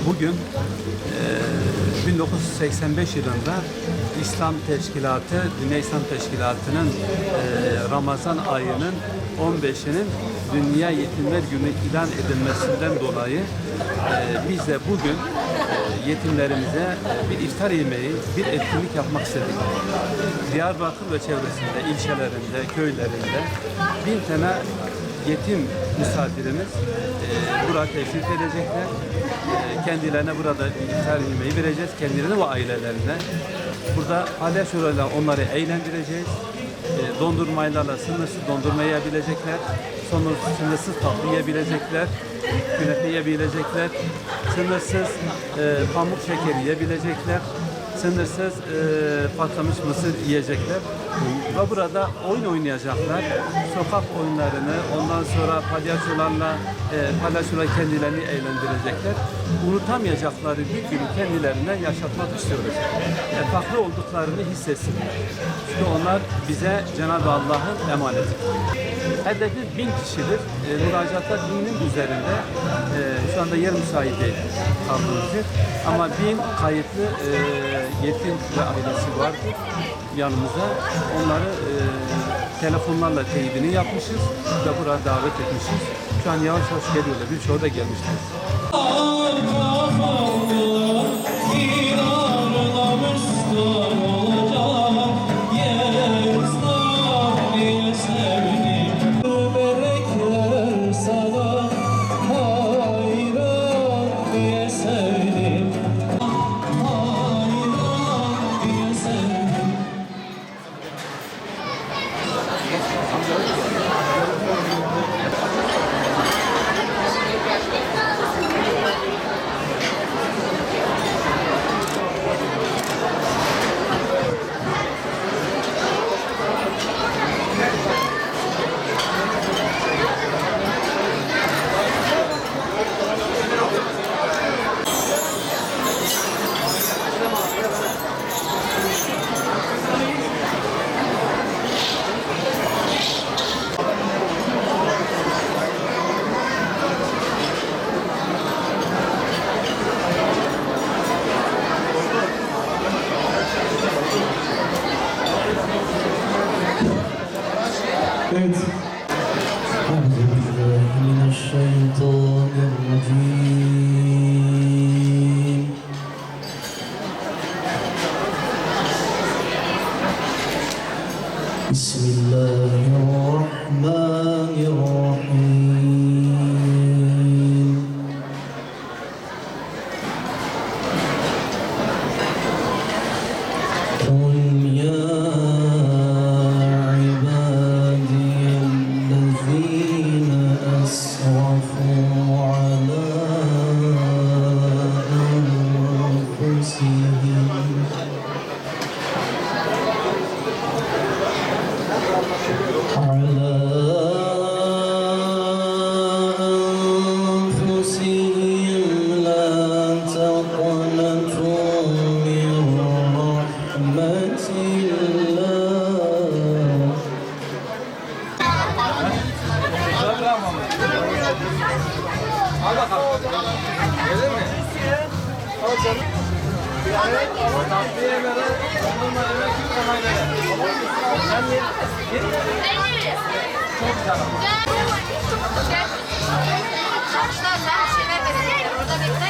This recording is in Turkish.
Bugün 1985 yılında İslam Teşkilatı, Dünya İslam Teşkilatı'nın Ramazan ayının 15'inin Dünya Yetimler Günü ilan edilmesinden dolayı biz de bugün yetimlerimize bir iftar yemeği, bir etkinlik yapmak istedik. Diyarbakır ve çevresinde, ilçelerinde, köylerinde 1000 tane yetim misafirimiz burada teşrif edecekler. Kendilerine burada iftar yemeği vereceğiz, kendilerine ve ailelerine. Burada palyaçolarla onları eğlendireceğiz. Dondurmaylarla sınırsız dondurma yiyebilecekler. Sınırsız tatlı yiyebilecekler. Künefe yiyebilecekler. Sınırsız pamuk şekeri yiyebilecekler. Sınırsız patlamış mısır yiyecekler. Ve burada oyun oynayacaklar. Sokak oyunlarını, ondan sonra palyaçolar kendilerini eğlendirecekler. Unutamayacakları bir günü kendilerine yaşatmak istiyoruz. Farklı olduklarını hissetsinler. Çünkü onlar bize Cenab-ı Allah'ın emaneti. Hedefi 1000 kişidir. Müracaatlar 1000'in üzerinde. Şu anda yer müsait değil kaldığımız yer. Ama 1000 kayıtlı yetim ve ailesi vardı yanımızda. Onları telefonlarla teyidini yapmışız ve buraya davet etmişiz. Şu an yavaş yavaş geliyorlar. Birçoğu da gelmişler. Evet. Euzubillahimineşşeytanirracim. Bismillahirrahmanirrahim. Kul ya Al bakalım. Gelir mi? Al canım. Tatlıya göre, dondurma yemek, yıkama göre. Sen ye. Çok güzel. Gel. Gel. Sen bir şey vermedin. Orada bekle.